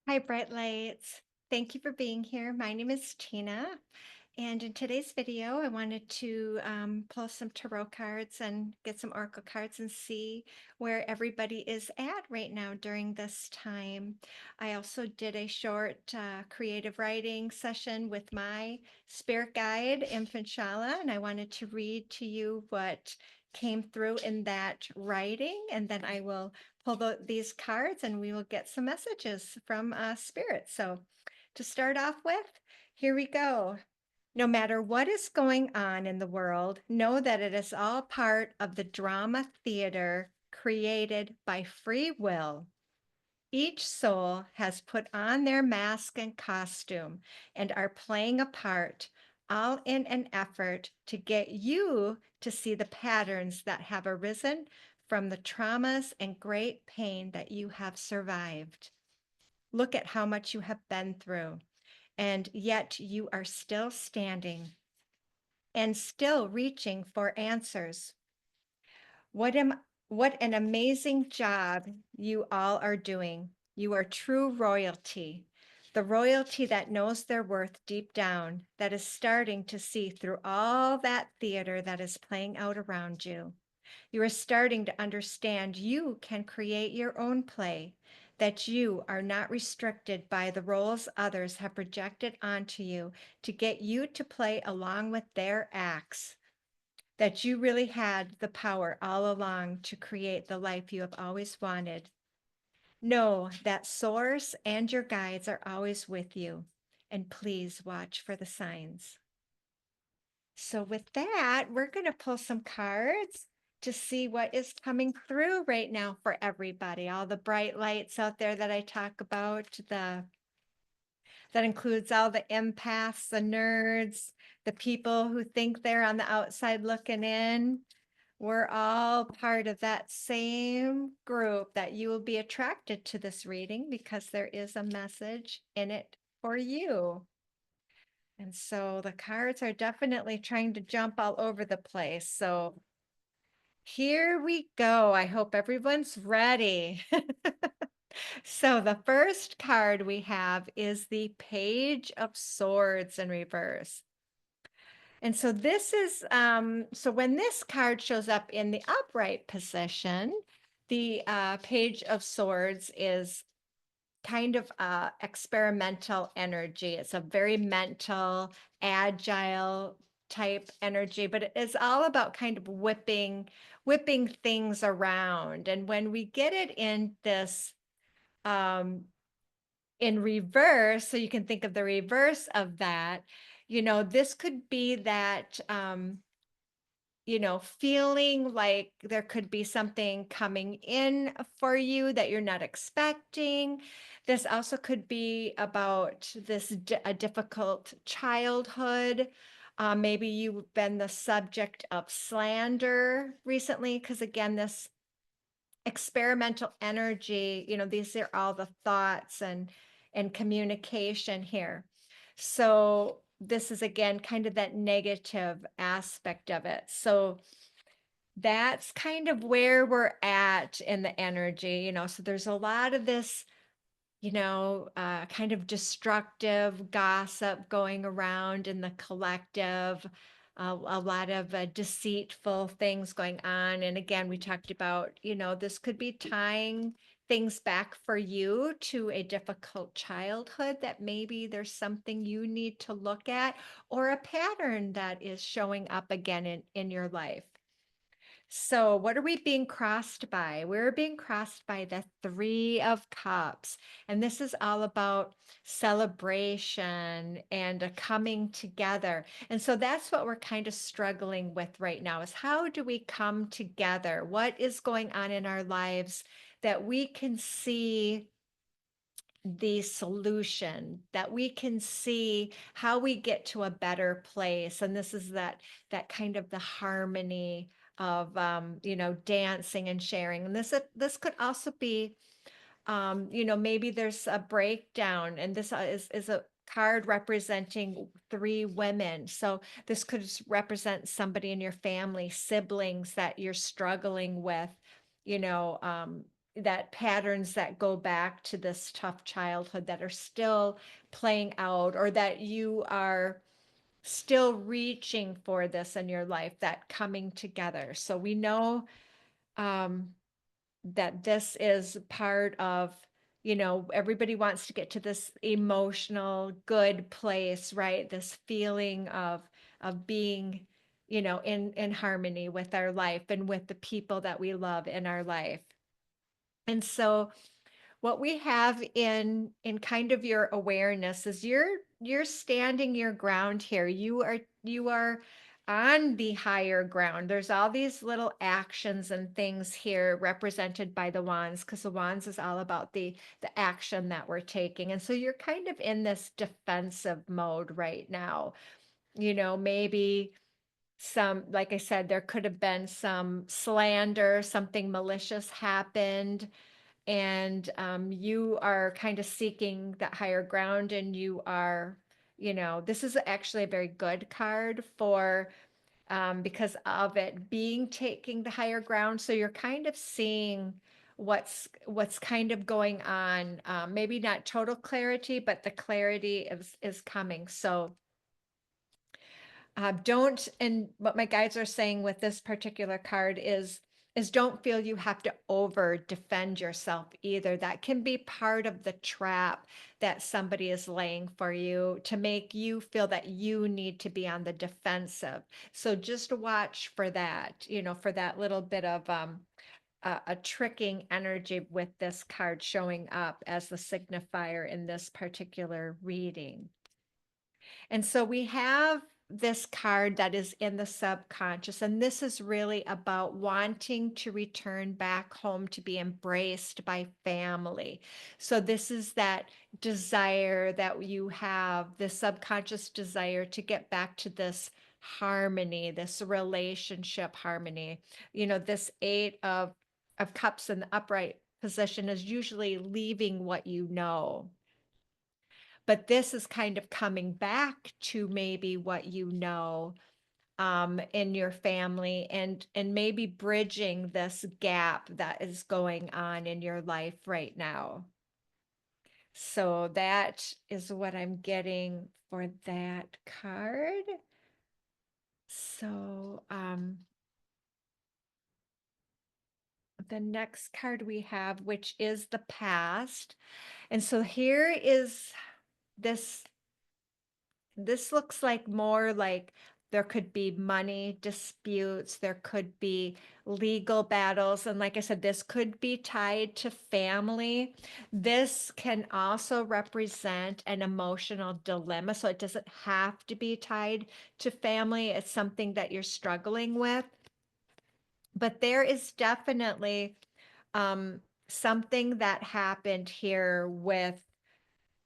Hi, Bright Lights. Thank you for being here. My name is Tina, and in today's video, I wanted to pull some tarot cards and get some oracle cards and see where everybody is at right now during this time. I also did a short creative writing session with my spirit guide, Infant Shala, and I wanted to read to you what came through in that writing, and then I will pull these cards and we will get some messages from spirit. So to start off with, here we go. No matter what is going on in the world, know that it is all part of the drama theater created by free will. Each soul has put on their mask and costume and are playing a part, all in an effort to get you to see the patterns that have arisen from the traumas and great pain that you have survived. Look at how much you have been through, and yet you are still standing and still reaching for answers. What am what an amazing job you all are doing. You are true royalty. The royalty that knows their worth deep down, that is starting to see through all that theater that is playing out around you. You are starting to understand you can create your own play, that you are not restricted by the roles others have projected onto you to get you to play along with their acts, that you really had the power all along to create the life you have always wanted. Know that Source and your guides are always with you, and please watch for the signs. So, with that, we're going to pull some cards to see what is coming through right now for everybody. All the bright lights out there that I talk about, that includes all the empaths, the nerds, the people who think they're on the outside looking in. We're all part of that same group that you will be attracted to this reading because there is a message in it for you. And so the cards are definitely trying to jump all over the place. So here we go. I hope everyone's ready. So the first card we have is the Page of Swords in reverse. And so this is, so when this card shows up in the upright position, the Page of Swords is kind of experimental energy. It's a very mental, agile type energy, but it is all about kind of whipping things around. And when we get it in this um, in reverse, so you can think of the reverse of that, this could be that feeling like there could be something coming in for you that you're not expecting. This also could be about a difficult childhood. Maybe you've been the subject of slander recently, because again, this experimental energy, these are all the thoughts and communication here. So this is again kind of that negative aspect of it. So that's kind of where we're at in the energy, so there's a lot of this, kind of destructive gossip going around in the collective, a lot of deceitful things going on. And again, we talked about, this could be tying things back for you to a difficult childhood, that maybe there's something you need to look at, or a pattern that is showing up again in your life. So, what are we being crossed by? We're being crossed by the Three of Cups. And this is all about celebration and a coming together. And so that's what we're kind of struggling with right now, is how do we come together? What is going on in our lives that we can see the solution, that we can see how we get to a better place? And this is that kind of the harmony of dancing and sharing. And this could also be, maybe there's a breakdown, and this is a card representing three women. So this could represent somebody in your family, siblings that you're struggling with, you know, um, that patterns that go back to this tough childhood that are still playing out, or that you are still reaching for this in your life, that coming together. So we know um, that this is part of, everybody wants to get to this emotional good place, right? This feeling of being, in harmony with our life and with the people that we love in our life. And so what we have in kind of your awareness is you're standing your ground here. You are on the higher ground. There's all these little actions and things here represented by the wands, because the wands is all about the action that we're taking. And so you're kind of in this defensive mode right now. Maybe some, like I said, there could have been some slander, something malicious happened, and you are kind of seeking that higher ground, and you are, this is actually a very good card for, because of it being taking the higher ground. So you're kind of seeing what's kind of going on. Maybe not total clarity, but the clarity is coming. So don't, and what my guides are saying with this particular card is don't feel you have to over defend yourself either. That can be part of the trap that somebody is laying for you to make you feel that you need to be on the defensive. So just watch for that, for that little bit of a tricking energy with this card showing up as the signifier in this particular reading. And so we have this card that is in the subconscious, and this is really about wanting to return back home to be embraced by family. So this is that desire that you have, the subconscious desire to get back to this harmony, this relationship harmony. This eight of cups in the upright position is usually leaving what you know, but this is kind of coming back to maybe what you know, in your family, and maybe bridging this gap that is going on in your life right now. So that is what I'm getting for that card. So the next card we have, which is the past. And so here is this this looks like more like there could be money disputes, there could be legal battles. And like I said, this could be tied to family. This can also represent an emotional dilemma. So it doesn't have to be tied to family. It's something that you're struggling with. But there is definitely um, something that happened here with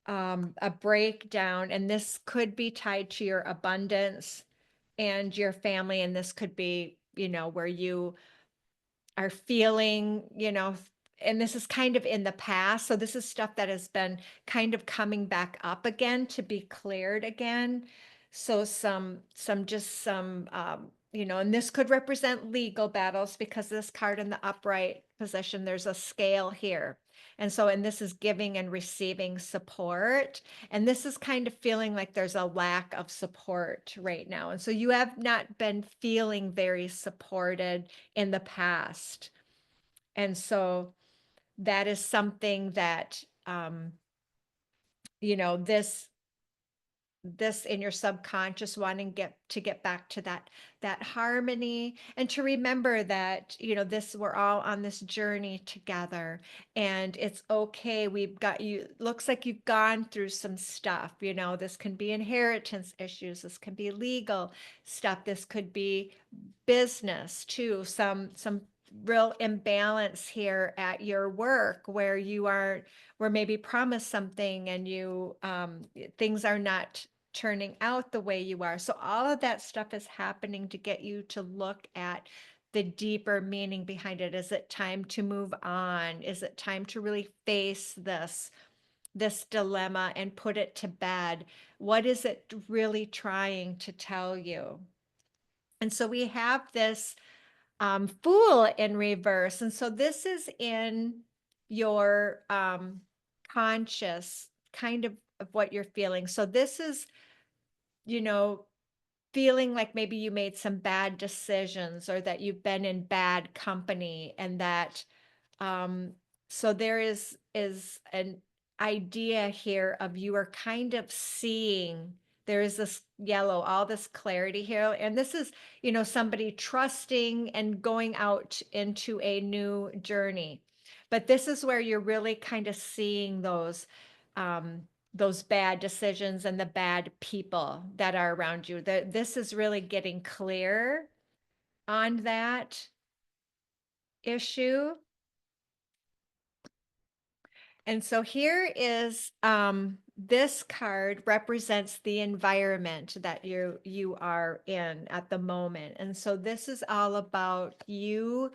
a breakdown, and this could be tied to your abundance and your family, and this could be, where you are feeling, and this is kind of in the past. So this is stuff that has been kind of coming back up again to be cleared again. So and this could represent legal battles, because this card in the upright position, there's a scale here. And this is giving and receiving support. And this is kind of feeling like there's a lack of support right now. And so you have not been feeling very supported in the past. And so that is something that, this in your subconscious, wanting get back to that harmony, and to remember that this, we're all on this journey together, and it's okay. We've got you, looks like you've gone through some stuff. This can be inheritance issues, this can be legal stuff, this could be business too, some real imbalance here at your work, where you are, where maybe promised something, and you things are not turning out the way you are. So all of that stuff is happening to get you to look at the deeper meaning behind it. Is it time to move on? Is it time to really face this dilemma and put it to bed? What is it really trying to tell you? And so we have this Fool in reverse. And so this is in your conscious kind of what you're feeling. So this is, you know, feeling like maybe you made some bad decisions or that you've been in bad company and that um so there is an idea here of you are kind of seeing there is this yellow, all this clarity here, and this is, somebody trusting and going out into a new journey. But this is where you're really kind of seeing those bad decisions and the bad people that are around you. This is really getting clear on that issue. And so here is this card represents the environment that you are in at the moment. And so this is all about you.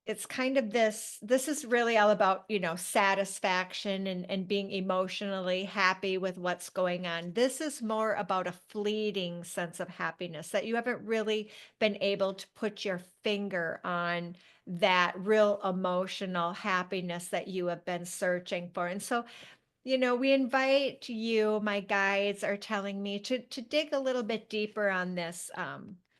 It's kind of this is really all about, satisfaction and being emotionally happy with what's going on. This is more about a fleeting sense of happiness that you haven't really been able to put your finger on that real emotional happiness that you have been searching for. And so we invite you, my guides are telling me to dig a little bit deeper on this.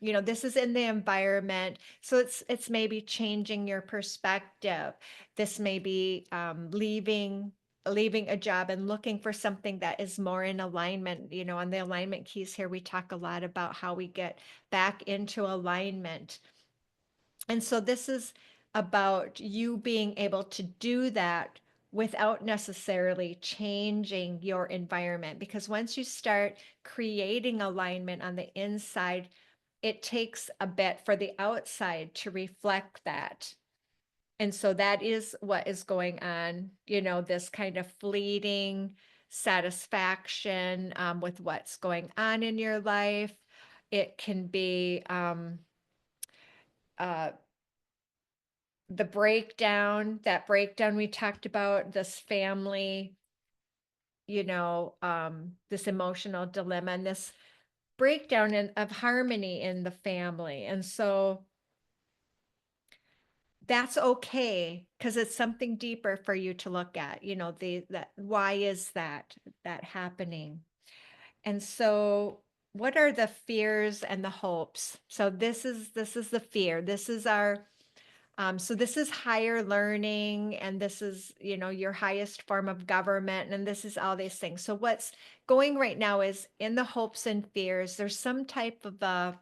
This is in the environment, so it's maybe changing your perspective. This may be leaving a job and looking for something that is more in alignment. On the alignment keys here, we talk a lot about how we get back into alignment. And so this is about you being able to do that without necessarily changing your environment. Because once you start creating alignment on the inside, it takes a bit for the outside to reflect that. And so that is what is going on, this kind of fleeting satisfaction with what's going on in your life. It can be uh, that breakdown we talked about, this family, this emotional dilemma and this breakdown of harmony in the family. And so that's okay because it's something deeper for you to look at, that why is that happening? And so what are the fears and the hopes? So this is the fear. This is our so this is higher learning, and this is, your highest form of government, and this is all these things. So what's going right now is in the hopes and fears, there's some type of a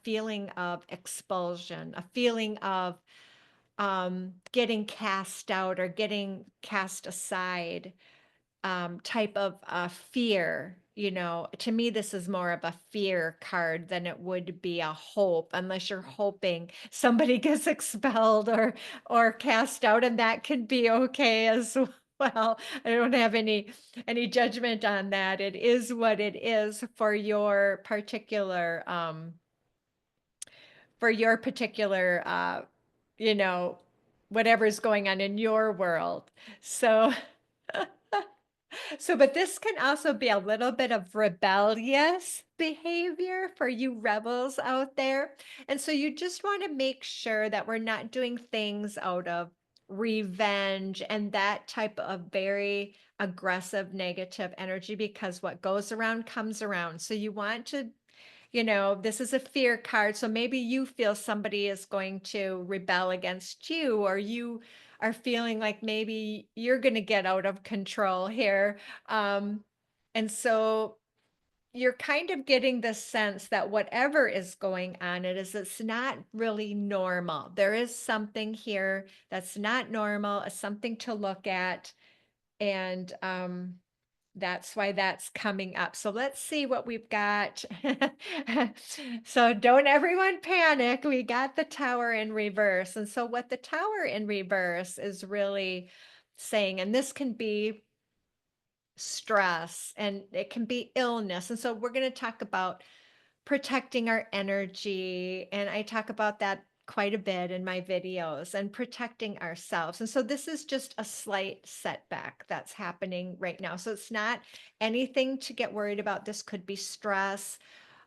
feeling of expulsion, a feeling of getting cast out or getting cast aside, type of fear. To me, this is more of a fear card than it would be a hope, unless you're hoping somebody gets expelled or cast out, and that can be okay as well. I don't have any judgment on that. It is what it is for your particular you know whatever's going on in your world. So but this can also be a little bit of rebellious behavior for you rebels out there. And so you just want to make sure that we're not doing things out of revenge and that type of very aggressive negative energy, because what goes around comes around. So you want to, this is a fear card. So maybe you feel somebody is going to rebel against you, or you are feeling like maybe you're going to get out of control here. And so you're kind of getting the sense that whatever is going on, it's not really normal. There is something here that's not normal, something to look at. And that's why that's coming up. So let's see what we've got. So don't everyone panic. We got the Tower in reverse. And so what the Tower in reverse is really saying, and this can be stress and it can be illness. And so we're going to talk about protecting our energy. And I talk about that quite a bit in my videos, and protecting ourselves. And so this is just a slight setback that's happening right now. So it's not anything to get worried about. This could be stress,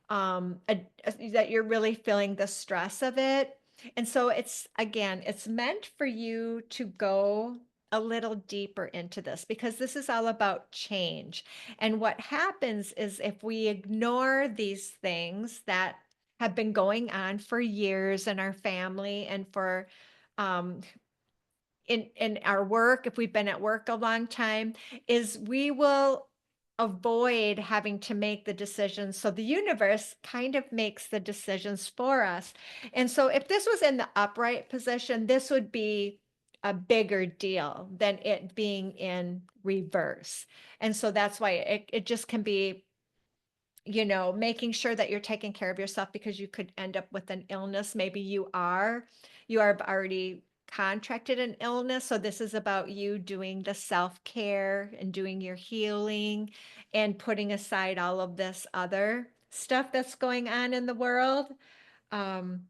that you're really feeling the stress of it. And so again, it's meant for you to go a little deeper into this because this is all about change. And what happens is if we ignore these things that have been going on for years in our family and for um, in our work, if we've been at work a long time, is we will avoid having to make the decisions. So the universe kind of makes the decisions for us. And so if this was in the upright position, this would be a bigger deal than it being in reverse. And so that's why it just can be, making sure that you're taking care of yourself because you could end up with an illness. Maybe you are already contracted an illness. So this is about you doing the self-care and doing your healing and putting aside all of this other stuff that's going on in the world. Um,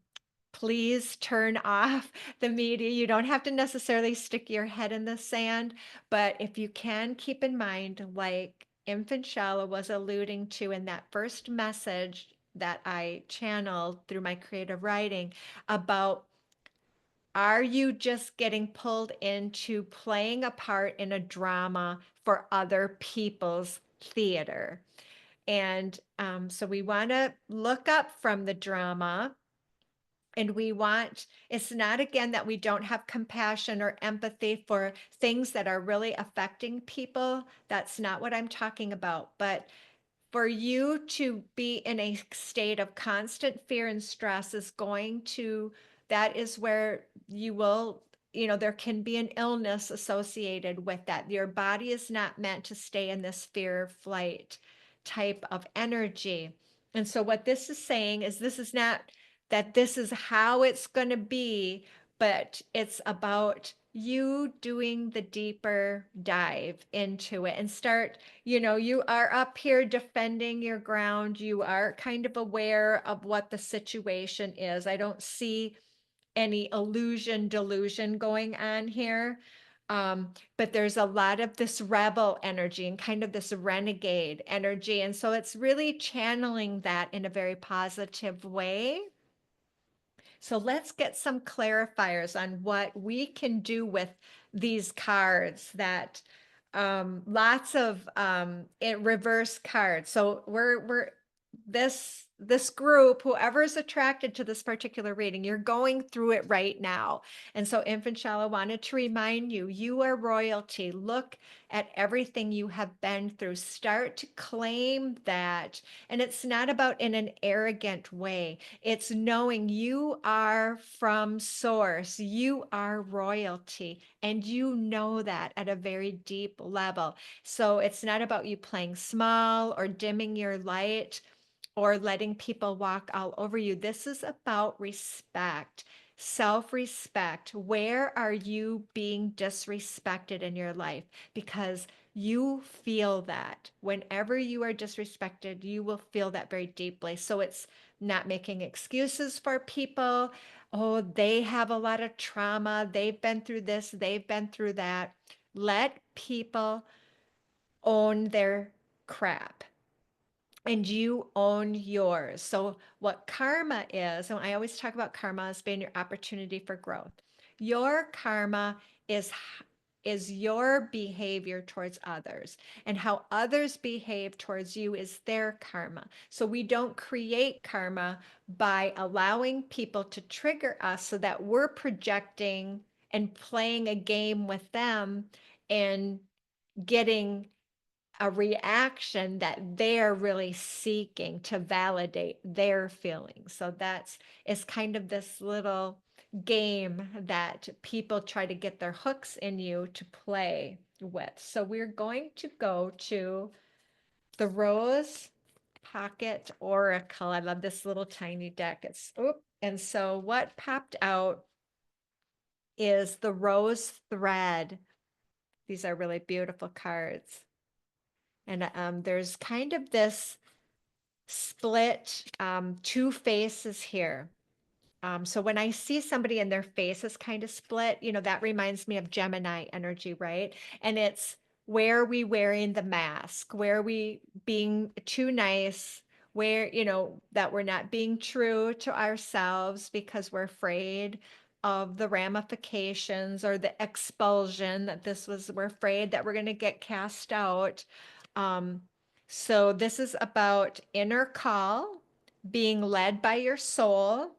Please turn off the media. You don't have to necessarily stick your head in the sand, but if you can keep in mind, like Infant Shala was alluding to in that first message that I channeled through my creative writing about are you just getting pulled into playing a part in a drama for other people's theater? And so we want to look up from the drama and it's not again that we don't have compassion or empathy for things that are really affecting people. That's not what I'm talking about. But for you to be in a state of constant fear and stress that is where there can be an illness associated with that. Your body is not meant to stay in this fear flight type of energy. And so what this is saying is this is not that this is how it's going to be, but it's about you doing the deeper dive into it and you are up here defending your ground. You are kind of aware of what the situation is. I don't see any delusion going on here. But there's a lot of this rebel energy and kind of this renegade energy. And so it's really channeling that in a very positive way. So let's get some clarifiers on what we can do with these cards that lots of reverse cards. So we're this group, whoever is attracted to this particular reading, you're going through it right now. And so Infant Shala wanted to remind you, you are royalty. Look at everything you have been through. Start to claim that. And it's not about in an arrogant way. It's knowing you are from source. You are royalty. And you know that at a very deep level. So it's not about you playing small or dimming your light or letting people walk all over you. This is about respect, self-respect. Where are you being disrespected in your life? Because you feel that whenever you are disrespected, you will feel that very deeply. So it's not making excuses for people. Oh, they have a lot of trauma. They've been through this, they've been through that. Let people own their crap and you own yours. So, what karma is, and I always talk about karma as being your opportunity for growth. Your karma is is your behavior towards others, and how others behave towards you is their karma. So we don't create karma by allowing people to trigger us so that we're projecting and playing a game with them and getting a reaction that they're really seeking to validate their feelings. So it's kind of this little game that people try to get their hooks in you to play with. So we're going to go to the Rose Pocket Oracle. I love this little tiny deck. And so what popped out is the Rose Thread. These are really beautiful cards. And there's kind of this split two faces here. So when I see somebody and their face is kind of split, that reminds me of Gemini energy, right? And it's where are we wearing the mask? Where are we being too nice? where, that we're not being true to ourselves because we're afraid of the ramifications or the expulsion that we're afraid that we're going to get cast out. Um, so this is about inner call, being led by your soul,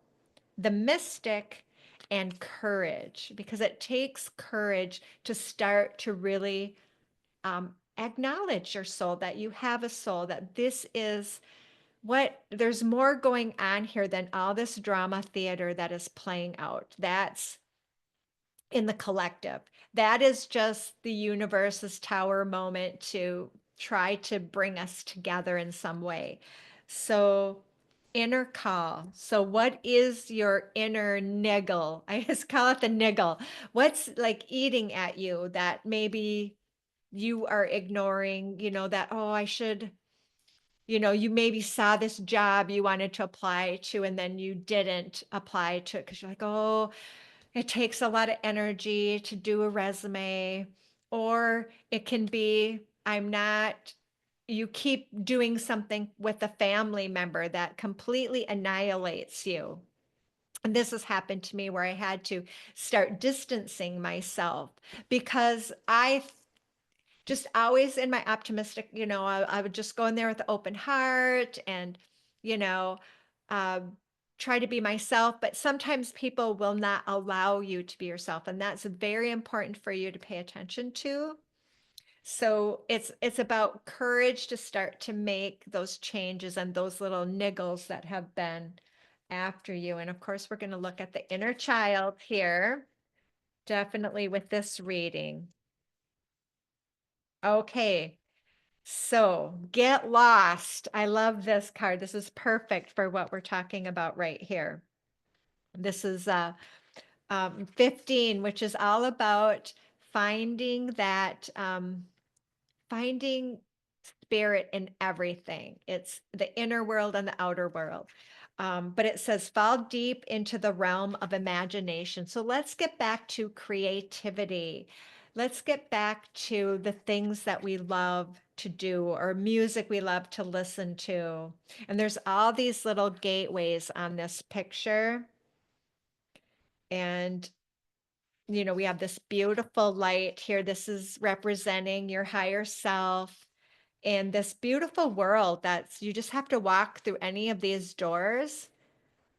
the mystic, and courage, because it takes courage to start to really acknowledge your soul, that you have a soul, that this is there's more going on here than all this drama theater that is playing out. That's in the collective. That is just the universe's tower moment to try to bring us together in some way. So, inner call. So, what is your inner niggle? I just call it the niggle. What's like eating at you that maybe you are ignoring, that, oh, I should, you maybe saw this job you wanted to apply to and then you didn't apply to it because you're like, oh, it takes a lot of energy to do a resume. Or it can be, you keep doing something with a family member that completely annihilates you. And this has happened to me where I had to start distancing myself because I just always in my optimistic, I would just go in there with an open heart and, you know, uh, try to be myself. But sometimes people will not allow you to be yourself. And that's very important for you to pay attention to. So it's about courage to start to make those changes and those little niggles that have been after you. And of course, we're going to look at the inner child here, definitely with this reading. Okay. So get lost. I love this card. This is perfect for what we're talking about right here. This is 15, which is all about finding finding spirit in everything. It's the inner world and the outer world. But it says, fall deep into the realm of imagination. So let's get back to creativity. Let's get back to the things that we love to do or music we love to listen to. And there's all these little gateways on this picture. And, we have this beautiful light here. This is representing your higher self in this beautiful world that's you just have to walk through any of these doors.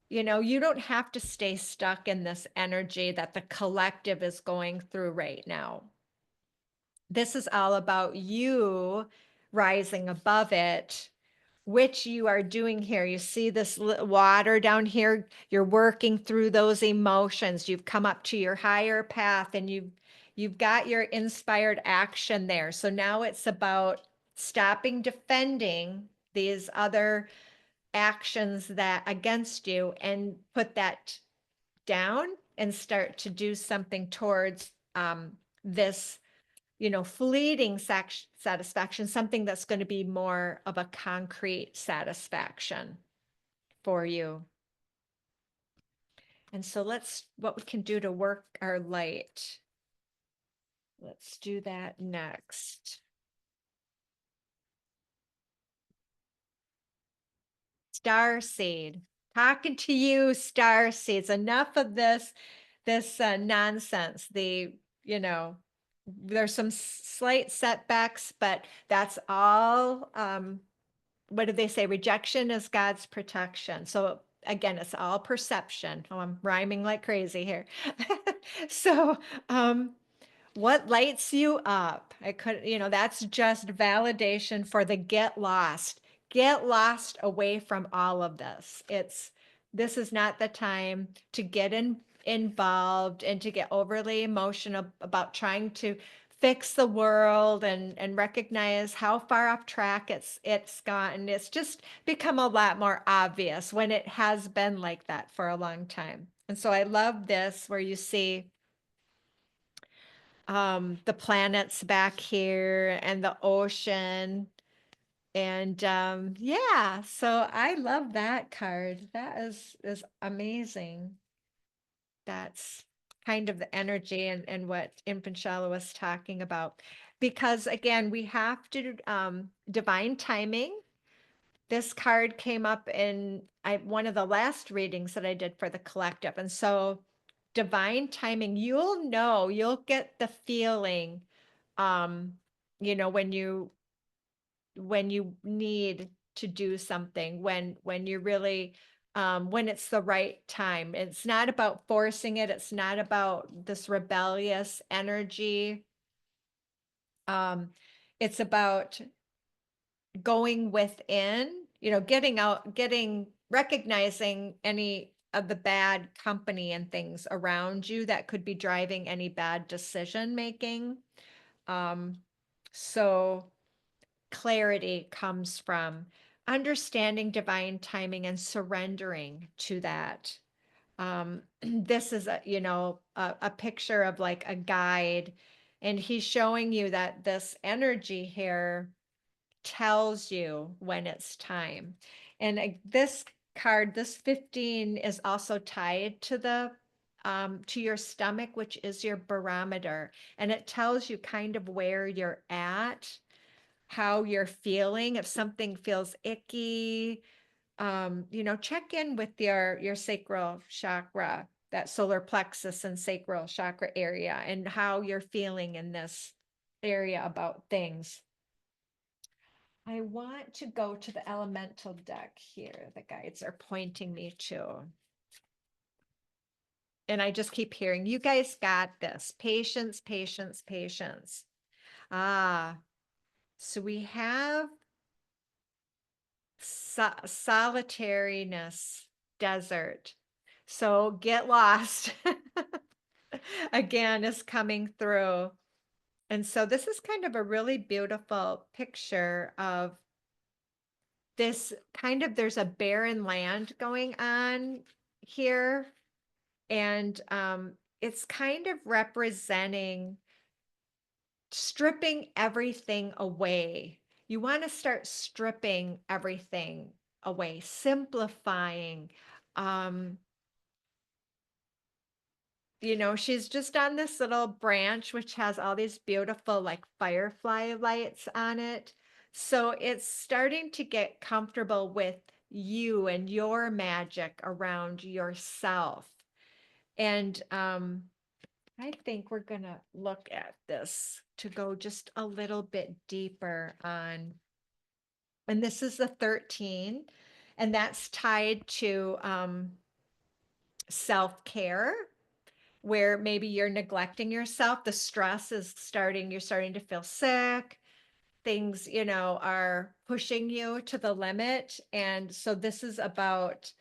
You don't have to stay stuck in this energy that the collective is going through right now. This is all about you rising above it, which you are doing here. You see this water down here, you're working through those emotions. You've come up to your higher path and you've got your inspired action there. So now it's about stopping defending these other actions that against you and put that down and start to do something towards this fleeting satisfaction, something that's going to be more of a concrete satisfaction for you. And so what we can do to work our light. Let's do that next. Star seed. Talking to you, star seeds. Enough of this nonsense. There's some slight setbacks, but that's all. What do they say? Rejection is God's protection. So again, it's all perception. Oh, I'm rhyming like crazy here. So, what lights you up? That's just validation for the get lost. Get lost away from all of this. This is not the time to get involved and to get overly emotional about trying to fix the world and recognize how far off track it's gotten. It's just become a lot more obvious when it has been like that for a long time. And so I love this where you see the planets back here and the ocean. And yeah, so I love that card. That is amazing. That's kind of the energy and what Infant Shala was talking about. Because again, we have to divine timing. this card came up in one of the last readings that I did for the collective. And so divine timing, you'll get the feeling, um, when you need to do something, when you really, when it's the right time. It's not about forcing it. It's not about this rebellious energy. Um, it's about going within, recognizing any of the bad company and things around you that could be driving any bad decision making. Um, so clarity comes from understanding divine timing and surrendering to that. This is a picture of like a guide, and he's showing you that this energy here tells you when it's time. And this card, this 15, is also tied to the to your stomach, which is your barometer, and it tells you kind of where you're at, how you're feeling. If something feels icky, check in with your sacral chakra, that solar plexus and sacral chakra area, and how you're feeling in this area about things. I want to go to the elemental deck here. The guides are pointing me to. And I just keep hearing, you guys got this. Patience, patience, patience. Ah, so we have solitariness, desert. So get lost again is coming through. And so this is kind of a really beautiful picture of this kind of, there's a barren land going on here. And it's kind of representing stripping everything away. You want to start stripping everything away, simplifying. Um, she's just on this little branch, which has all these beautiful, like, firefly lights on it. So it's starting to get comfortable with you and your magic around yourself. And I think we're going to look at this to go just a little bit deeper on, and this is the 13, and that's tied to self-care, where maybe you're neglecting yourself. The stress is you're starting to feel sick. Things, are pushing you to the limit. And so this is about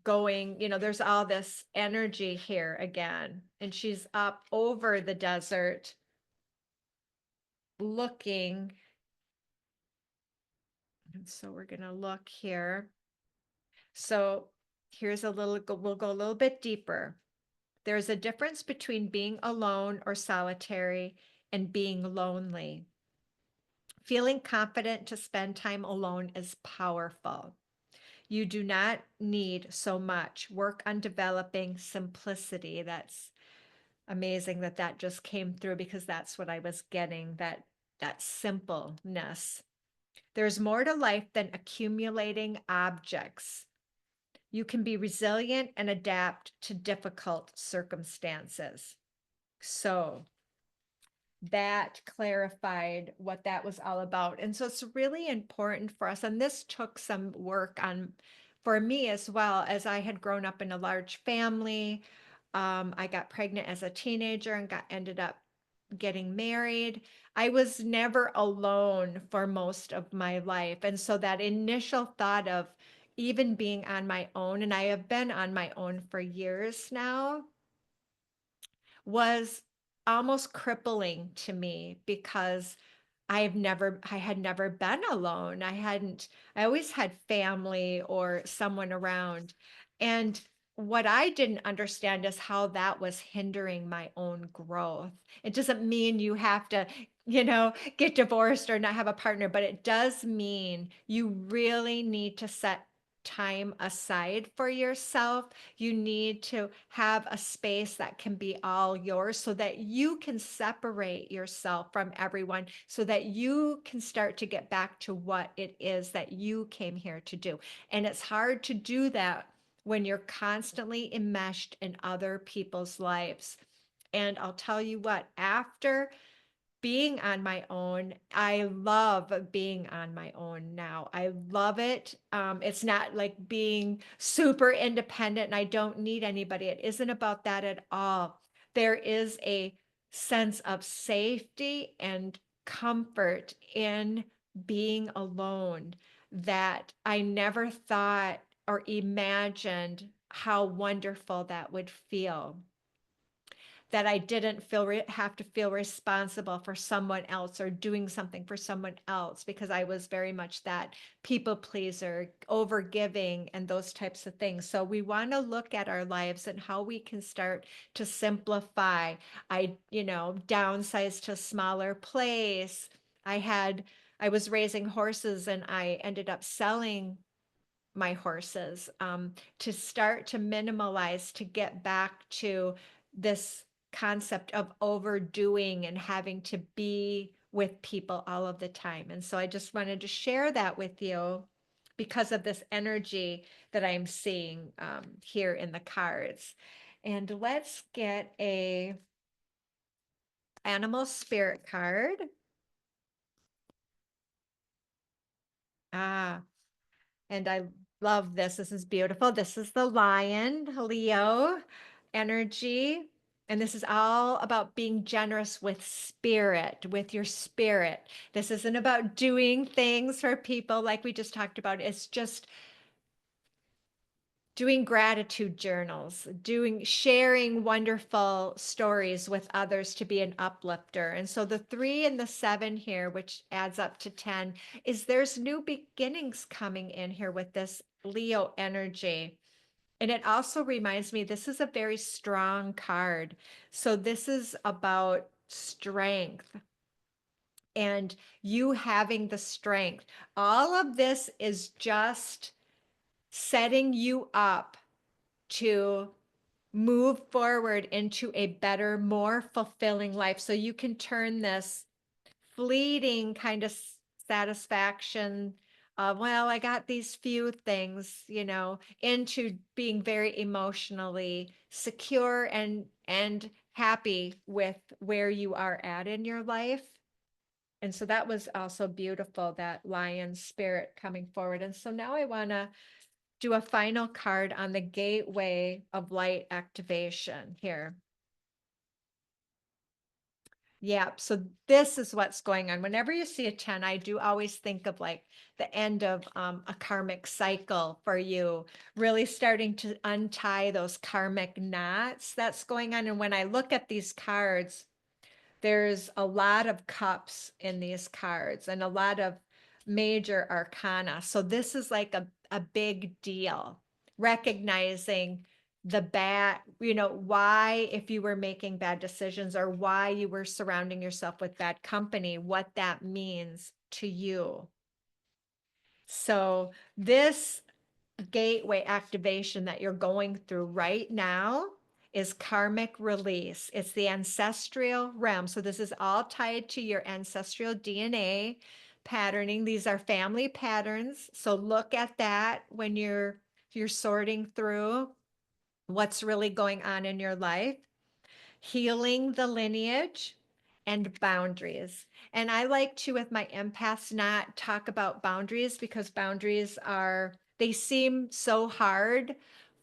going, there's all this energy here again. And she's up over the desert looking. And so we're going to look here. So here's we'll go a little bit deeper. There's a difference between being alone or solitary and being lonely. Feeling confident to spend time alone is powerful. You do not need so much. Work on developing simplicity. That's amazing that that just came through, because that's what I was getting, that simpleness. There's more to life than accumulating objects. You can be resilient and adapt to difficult circumstances. So that clarified what that was all about. And so it's really important for us. And this took some work on for me as well, as I had grown up in a large family. I got pregnant as a teenager and ended up getting married. I was never alone for most of my life. And so that initial thought of even being on my own, and I have been on my own for years now, was almost crippling to me, because I had never been alone. I always had family or someone around. And what I didn't understand is how that was hindering my own growth. It doesn't mean you have to, get divorced or not have a partner, but it does mean you really need to set time aside for yourself. You need to have a space that can be all yours so that you can separate yourself from everyone, so that you can start to get back to what it is that you came here to do. And it's hard to do that when you're constantly enmeshed in other people's lives. And I'll tell you what, after being on my own, I love being on my own now. I love it. It's not like being super independent and I don't need anybody. It isn't about that at all. There is a sense of safety and comfort in being alone that I never thought or imagined how wonderful that would feel, that I didn't have to feel responsible for someone else or doing something for someone else, because I was very much that people pleaser, over giving, and those types of things. So we want to look at our lives and how we can start to simplify. Downsized to a smaller place. I was raising horses and I ended up selling my horses, to start to minimalize, to get back to this concept of overdoing and having to be with people all of the time. And so I just wanted to share that with you because of this energy that I'm seeing, here in the cards. And let's get a animal spirit card. Ah, and I love this. This is beautiful. This is the lion, Leo energy. And this is all about being generous with spirit, with your spirit. This isn't about doing things for people like we just talked about. It's just doing gratitude journals, sharing wonderful stories with others to be an uplifter. And so the 3 and the 7 here, which adds up to 10, is there's new beginnings coming in here with this Leo energy. And it also reminds me, this is a very strong card. So this is about strength and you having the strength. All of this is just setting you up to move forward into a better, more fulfilling life. So you can turn this fleeting kind of satisfaction of, well, I got these few things, into being very emotionally secure and happy with where you are at in your life. And so that was also beautiful, that lion spirit coming forward. And so now I want to do a final card on the gateway of light activation here. Yeah, so this is what's going on. Whenever you see a 10, I do always think of like the end of a karmic cycle for you, really starting to untie those karmic knots that's going on. And when I look at these cards, there's a lot of cups in these cards and a lot of major arcana. So this is like a big deal, recognizing the bad, why, if you were making bad decisions or why you were surrounding yourself with bad company, what that means to you. So this gateway activation that you're going through right now is karmic release. It's the ancestral realm. So this is all tied to your ancestral DNA patterning. These are family patterns. So look at that when you're sorting through what's really going on in your life. Healing the lineage and boundaries. And I like to, with my empaths, not talk about boundaries because they seem so hard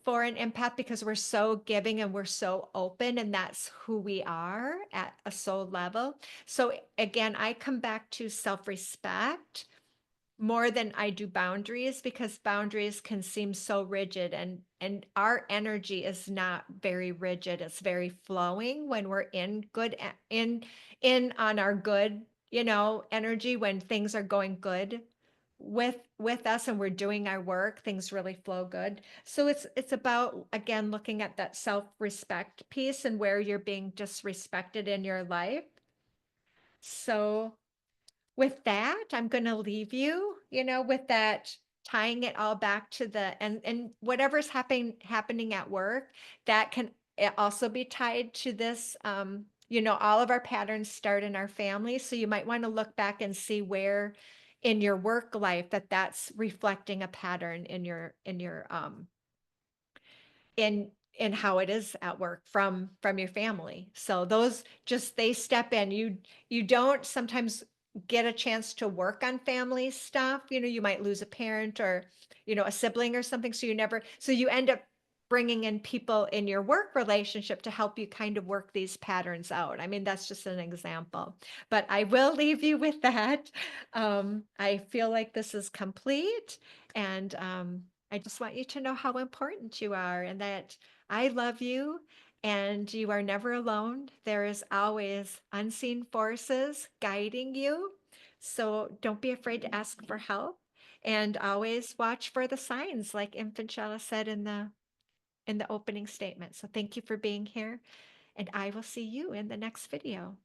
for an empath because we're so giving and we're so open, and that's who we are at a soul level. So again, I come back to self-respect more than I do boundaries, because boundaries can seem so rigid, and our energy is not very rigid. It's very flowing when we're in good in on our good, energy. When things are going good with us and we're doing our work, things really flow good. So it's about, again, looking at that self-respect piece and where you're being disrespected in your life. So with that, I'm going to leave you, with that tying it all back to the and whatever's happening at work, that can also be tied to this. You know, all of our patterns start in our family, so you might want to look back and see where in your work life that's reflecting a pattern in in how it is at work from your family. So those just they step in. You don't sometimes get a chance to work on family stuff. You know, you might lose a parent or, you know, a sibling or something. So you never, so you end up bringing in people in your work relationship to help you kind of work these patterns out. I mean, that's just an example, but I will leave you with that. I feel like this is complete, and I just want you to know how important you are and that I love you and you are never alone. There is always unseen forces guiding you. So don't be afraid to ask for help and always watch for the signs, like Infanchella said in the opening statement. So thank you for being here, and I will see you in the next video.